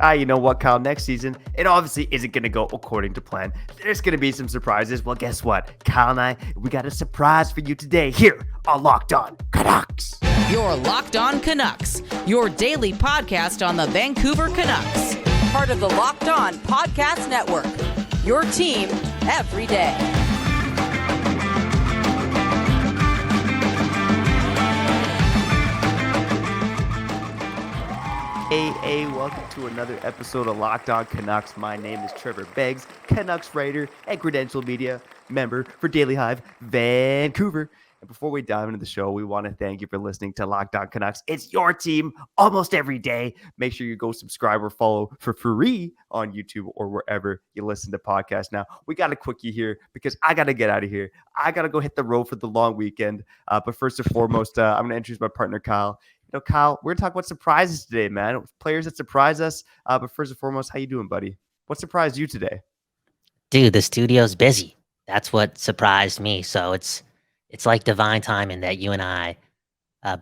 You know what, Kyle? Next season, it obviously isn't going to go according to plan. There's going to be some surprises. Well, guess what? Kyle and I, we got a surprise for you today here on Locked On Canucks. You're Locked On Canucks, your daily podcast on the Vancouver Canucks. Part of the Locked On Podcast Network, your team every day. Hey, welcome to another episode of Locked On Canucks. My name is Trevor Beggs, Canucks writer and credential media member for Daily Hive Vancouver. And before we dive into the show, we want to thank you for listening to Locked On Canucks. It's your team almost every day. Make sure you go subscribe or follow for free on YouTube or wherever you listen to podcasts. Now, we got a quickie here because I got to get out of here. I got to go hit the road for the long weekend. But first and foremost, I'm going to introduce my partner, Kyle. Kyle, we're going to talk about surprises today, man. Players that surprise us. But first and foremost, how you doing, buddy? What surprised you today? Dude, the studio's busy. That's what surprised me. So it's like divine timing that you and I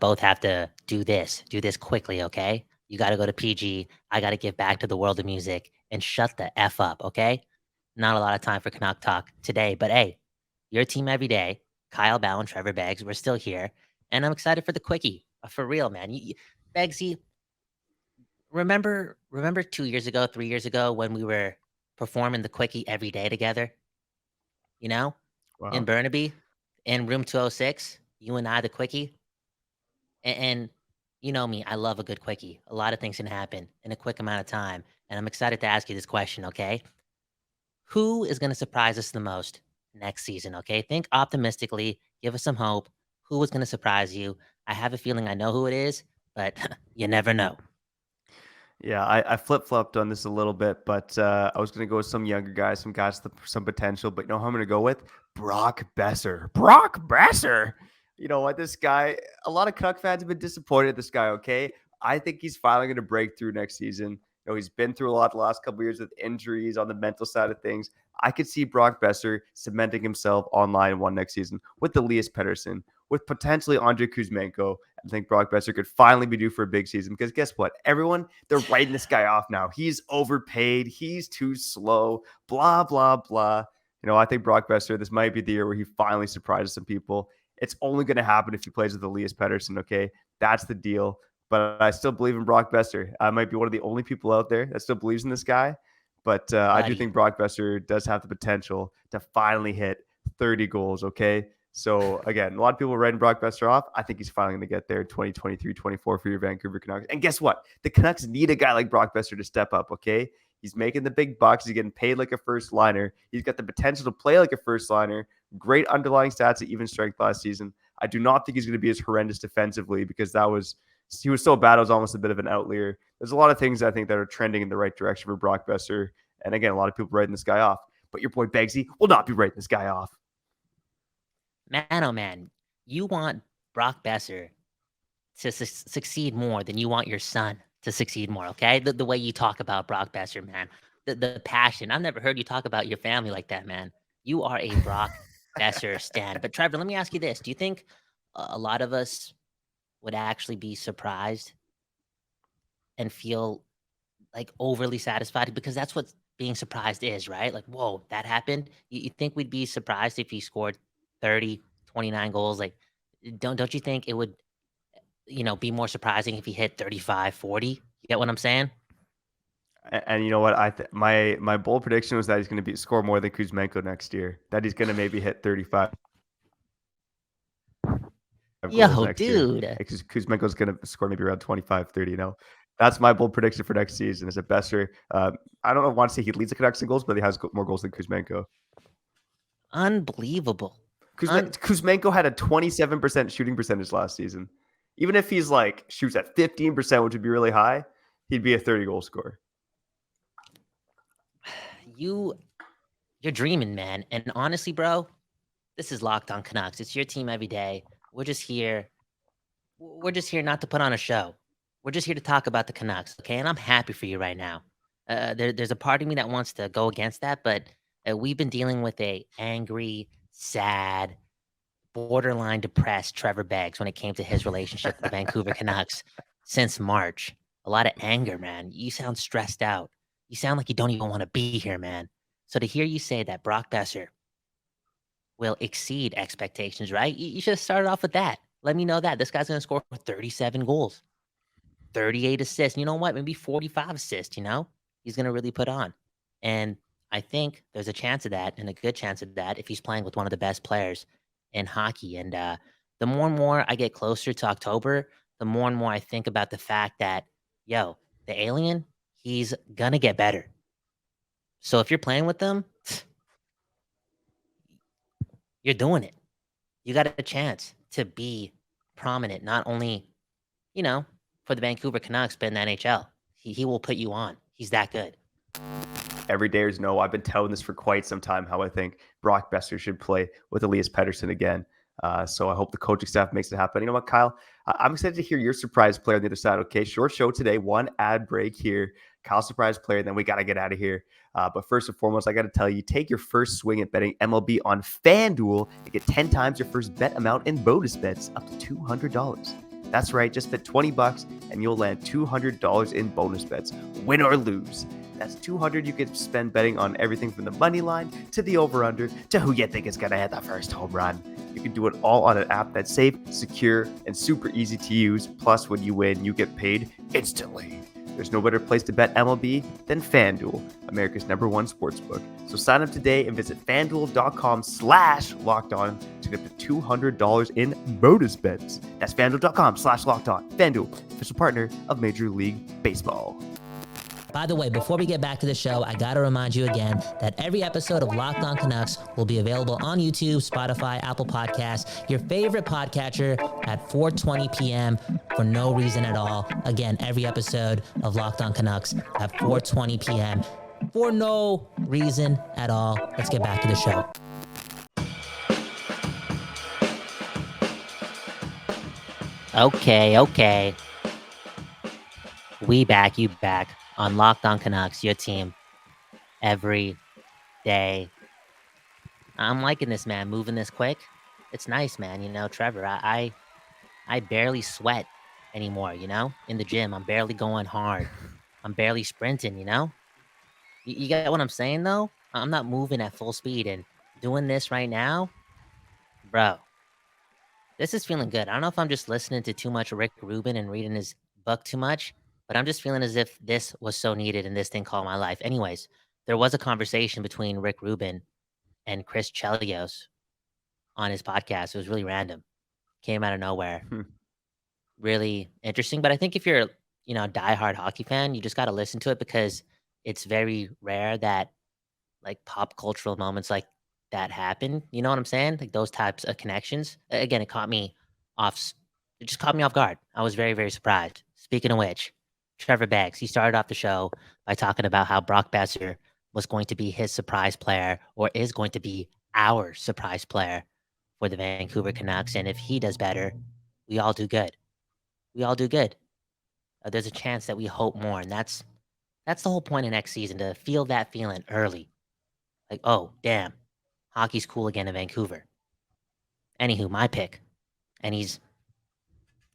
both have to do this quickly, okay? You got to go to PG. I got to give back to the world of music and shut the F up, okay? Not a lot of time for Canuck talk today, but hey, your team every day, Kyle Bow and Trevor Beggs, we're still here. And I'm excited for the quickie. For real, man. Beggsy, remember 2 years ago, 3 years ago when we were performing the quickie every day together? You know, Wow. in Burnaby, in room 206, you and I, the quickie. And you know me, I love a good quickie. A lot of things can happen in a quick amount of time. And I'm excited to ask you this question, okay? Who is going to surprise us the most next season, okay? Think optimistically. Give us some hope. Who is going to surprise you? I have a feeling I know who it is, but you never know. Yeah, I flip-flopped on this a little bit, but I was going to go with some younger guys, some guys with some potential. But you know who I'm going to go with? Brock Besser. Brock Besser! You know what? This guy, a lot of Canuck fans have been disappointed in this guy, okay? I think he's finally going to break through next season. You know, he's been through a lot the last couple of years with injuries on the mental side of things. I could see Brock Besser cementing himself on line one next season with Elias Pettersson, with potentially Andrei Kuzmenko. I think Brock Besser could finally be due for a big season because guess what? Everyone, they're writing this guy off now. He's overpaid. He's too slow. Blah, blah, blah. You know, I think Brock Besser, this might be the year where he finally surprises some people. It's only going to happen if he plays with Elias Pettersson, okay? That's the deal. But I still believe in Brock Besser. I might be one of the only people out there that still believes in this guy. But I do think Brock Besser does have the potential to finally hit 30 goals, okay? So, again, a lot of people are writing Brock Besser off. I think he's finally going to get there in 2023-24 for your Vancouver Canucks. And guess what? The Canucks need a guy like Brock Besser to step up, okay? He's making the big bucks. He's getting paid like a first liner. He's got the potential to play like a first liner. Great underlying stats at even strength last season. I do not think he's going to be as horrendous defensively because he was so bad, it was almost a bit of an outlier. There's a lot of things I think that are trending in the right direction for Brock Besser. And again, a lot of people writing this guy off. But your boy Beggsy will not be writing this guy off. Man, oh man, you want Brock Besser to succeed more than you want your son to succeed more, okay? The way you talk about Brock Besser, man. The passion. I've never heard you talk about your family like that, man. You are a Brock Besser stan. But Trevor, let me ask you this. Do you think a lot of us would actually be surprised and feel like overly satisfied? Because that's what being surprised is, right? Like, whoa, that happened. You think we'd be surprised if he scored 30, 29 goals? Like, don't you think it would, be more surprising if he hit 35, 40? You get what I'm saying? And you know what? My bold prediction was that he's going to score more than Kuzmenko next year. That he's going to maybe hit 35. Yo, dude. Kuzmenko's going to score maybe around 25, 30, That's my bold prediction for next season is a Besser. I don't want to say he leads the Canucks in goals, but he has more goals than Kuzmenko. Unbelievable. Kuzmenko had a 27% shooting percentage last season. Even if he's shoots at 15%, which would be really high, he'd be a 30-goal scorer. You're dreaming, man. And honestly, bro, this is Locked On Canucks. It's your team every day. We're just here not to put on a show. We're just here to talk about the Canucks, okay? And I'm happy for you right now. There's a part of me that wants to go against that, but we've been dealing with a angry, sad, borderline depressed Trevor Beggs when it came to his relationship with the Vancouver Canucks since March. a lot of anger, man. You sound stressed out. You sound like you don't even want to be here, man. So to hear you say that Brock Besser will exceed expectations, right? You should have started off with that. Let me know that this guy's going to score 37 goals, 38 assists. You know what? Maybe 45 assists, he's going to really put on. And I think there's a chance of that and a good chance of that if he's playing with one of the best players in hockey. And the more and more I get closer to October, the more and more I think about the fact that, the alien, he's going to get better. So if you're playing with them, you're doing it. You got a chance to be prominent, not only, for the Vancouver Canucks, but in the NHL. He will put you on. He's that good. Every Dayers know I've been telling this for quite some time how I think Brock Besser should play with Elias Pettersson again. So I hope the coaching staff makes it happen. You know what, Kyle? I'm excited to hear your surprise player on the other side. Okay, short show today. One ad break here. Kyle surprise player, and then we got to get out of here. But first and foremost, I got to tell you, take your first swing at betting MLB on FanDuel and get 10 times your first bet amount in bonus bets up to $200. That's right, just bet $20 and you'll land $200 in bonus bets, win or lose. That's $200 you could spend betting on everything from the money line to the over-under to who you think is going to hit the first home run. You can do it all on an app that's safe, secure, and super easy to use. Plus, when you win, you get paid instantly. There's no better place to bet MLB than FanDuel, America's #1 sportsbook. So sign up today and visit FanDuel.com/LockedOn to get up to $200 in bonus bets. That's FanDuel.com/LockedOn. FanDuel, official partner of Major League Baseball. By the way, before we get back to the show, I got to remind you again that every episode of Locked On Canucks will be available on YouTube, Spotify, Apple Podcasts, your favorite podcatcher at 4:20 p.m. for no reason at all. Again, every episode of Locked On Canucks at 4:20 p.m. for no reason at all. Let's get back to the show. Okay. You back. On Locked On Canucks, your team, every day. I'm liking this, man. Moving this quick. It's nice, man. Trevor, I barely sweat anymore, in the gym. I'm barely going hard. I'm barely sprinting, You get what I'm saying, though? I'm not moving at full speed, and doing this right now, bro, this is feeling good. I don't know if I'm just listening to too much Rick Rubin and reading his book too much, but I'm just feeling as if this was so needed in this thing called my life. Anyways, there was a conversation between Rick Rubin and Chris Chelios on his podcast. It was really random. Came out of nowhere. Really interesting. But I think if you're, a diehard hockey fan, you just got to listen to it because it's very rare that like pop cultural moments like that happen. You know what I'm saying? Like those types of connections. Again, it just caught me off guard. I was very, very surprised. Speaking of which, Trevor Beggs, he started off the show by talking about how Brock Besser was going to be his surprise player or is going to be our surprise player for the Vancouver Canucks. And if he does better, we all do good. There's a chance that we hope more. And that's the whole point of next season, to feel that feeling early. Like, oh, damn, hockey's cool again in Vancouver. Anywho, my pick. And he's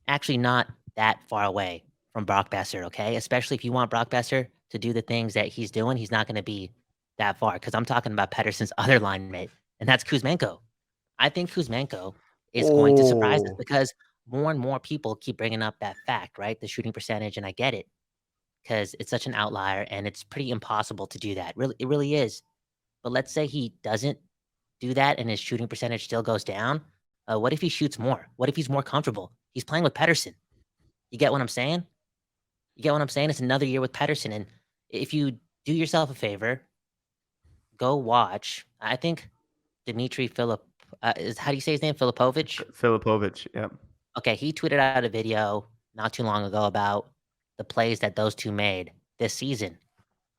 actually not that far away from Brock Besser, okay? Especially if you want Brock Besser to do the things that he's doing, he's not going to be that far because I'm talking about Pettersson's other line mate, and that's Kuzmenko. I think Kuzmenko is going to surprise us because more and more people keep bringing up that fact, right? The shooting percentage, and I get it because it's such an outlier and it's pretty impossible to do that. Really, it really is. But let's say he doesn't do that and his shooting percentage still goes down. What if he shoots more? What if he's more comfortable? He's playing with Pettersson. You get what I'm saying? It's another year with Pettersson. And if you do yourself a favor, go watch. I think Dmitry how do you say his name? Filipovic, yeah. Okay, he tweeted out a video not too long ago about the plays that those two made this season.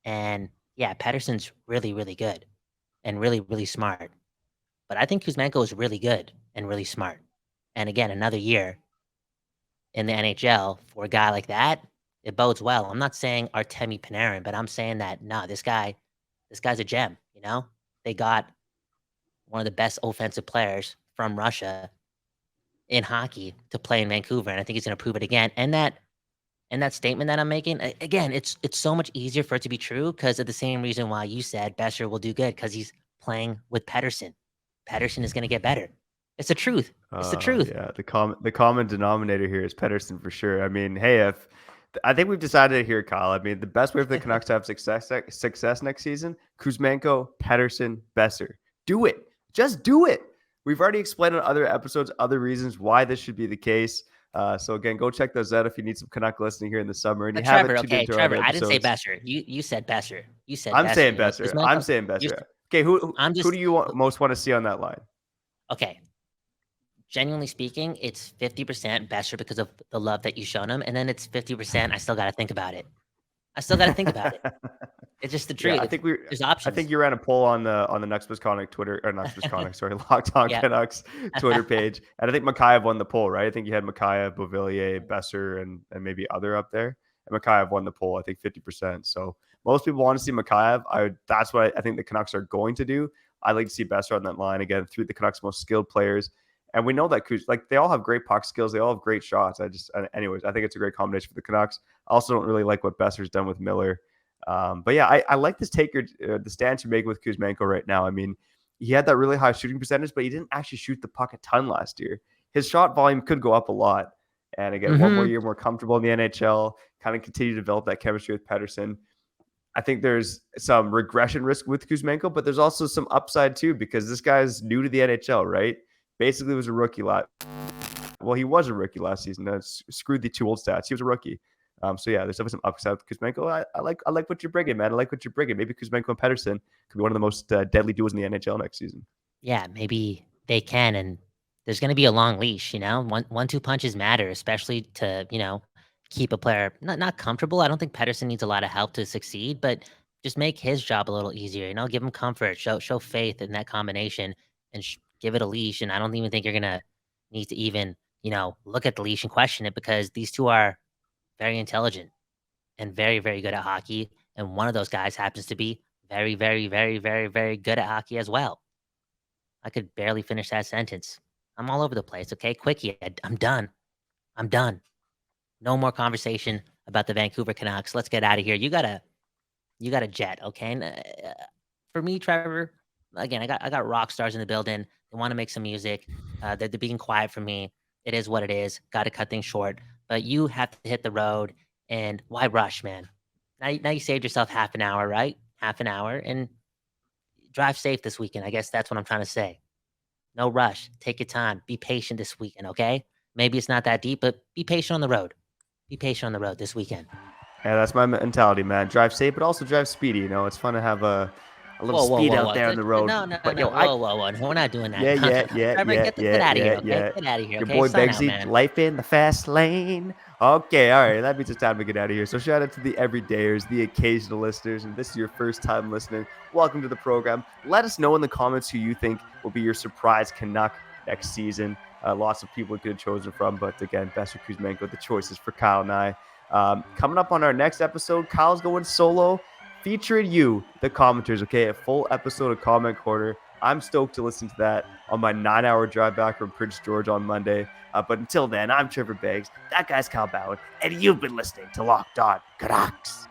And yeah, Pettersson's really, really good and really, really smart. But I think Kuzmenko is really good and really smart. And again, another year in the NHL for a guy like that, it bodes well. I'm not saying Artemi Panarin, but I'm saying that, this guy's a gem, They got one of the best offensive players from Russia in hockey to play in Vancouver, and I think he's going to prove it again. And that And that statement that I'm making, again, it's so much easier for it to be true because of the same reason why you said Besser will do good, because he's playing with Pettersson. Pettersson is going to get better. It's the truth. It's the truth. Yeah, the common denominator here is Pettersson for sure. I mean, hey, if I think we've decided it here, Kyle. I mean, the best way for the Canucks to have success next season: Kuzmenko, Pettersson, Besser. Do it. Just do it. We've already explained on other episodes other reasons why this should be the case. So again, go check those out if you need some Canuck listening here in the summer. And But you Trevor, haven't tuned into our Trevor, other I didn't say episodes. Besser. You said Besser. You said I'm Besser. saying Besser. Kuzmenko- I'm saying Besser. you- Okay, who I'm just- do you most want to see on that line? Okay. Genuinely speaking, it's 50% Besser because of the love that you've shown him, and then it's 50% I still got to think about it. It's just the truth. Yeah, I think There's options. I think you ran a poll on the Nucks Conic Twitter or Nucks Conic, sorry, Locked On Yeah. Canucks Twitter page, and I think Mikheyev won the poll, right? I think you had Mikheyev, Beauvillier, Besser, and maybe other up there. And Mikheyev won the poll, I think 50%. So most people want to see Mikheyev. That's what I think the Canucks are going to do. I'd like to see Besser on that line again, through the Canucks' most skilled players. And we know that they all have great puck skills. They all have great shots. Anyways, I think it's a great combination for the Canucks. I also don't really like what Besser's done with Miller. But yeah, I like this the stance you're making with Kuzmenko right now. I mean, he had that really high shooting percentage, but he didn't actually shoot the puck a ton last year. His shot volume could go up a lot. And again, one more year more comfortable in the NHL, kind of continue to develop that chemistry with Pettersson. I think there's some regression risk with Kuzmenko, but there's also some upside too, because this guy's new to the NHL, right? Basically was a rookie he was a rookie last season. Screwed the too old stats. He was a rookie. So yeah, there's definitely some upside with Kuzmenko. I like what you're bringing, man. I like what you're bringing. Maybe Kuzmenko and Pettersson could be one of the most deadly duos in the NHL next season. Yeah, maybe they can, and there's going to be a long leash. One-two punches matter, especially to keep a player not comfortable. I don't think Pettersson needs a lot of help to succeed, but just make his job a little easier. Give him comfort, show faith in that combination, and give it a leash. And I don't even think you're going to need to even look at the leash and question it, because these two are very intelligent and very, very good at hockey. And one of those guys happens to be very, very, very, very, very good at hockey as well. I could barely finish that sentence. I'm all over the place. Okay, quickie. I'm done. No more conversation about the Vancouver Canucks. Let's get out of here. You got a jet. Okay. And, for me, Trevor, again, I got rock stars in the building. They want to make some music. They're being quiet for me. It is what it is. Got to cut things short. But you have to hit the road, and why rush, man? Now you saved yourself half an hour, right? Half an hour, and drive safe this weekend. I guess that's what I'm trying to say. No rush. Take your time. Be patient this weekend, okay? Maybe it's not that deep, but be patient on the road. Be patient on the road this weekend. Yeah, that's my mentality, man. Drive safe, but also drive speedy. It's fun to have a little speed out there on the road. No. But, Whoa. We're not doing that. Yeah. Trevor, get out of here, okay? Get out of here, Your okay? boy Sign out, Begsy, man. life in the fast lane. Okay, all right. That means it's time to get out of here. So shout out to the everydayers, the occasional listeners, and this is your first time listening. Welcome to the program. Let us know in the comments who you think will be your surprise Canuck next season. Lots of people could have chosen from, but again, Besser, Kuzmenko, the choices for Kyle and I. Coming up on our next episode, Kyle's going solo, featuring you, the commenters, okay? A full episode of Comment Corner. I'm stoked to listen to that on my 9-hour drive back from Prince George on Monday. But until then, I'm Trevor Beggs, that guy's Kyle Ballard, and you've been listening to Locked On Canucks.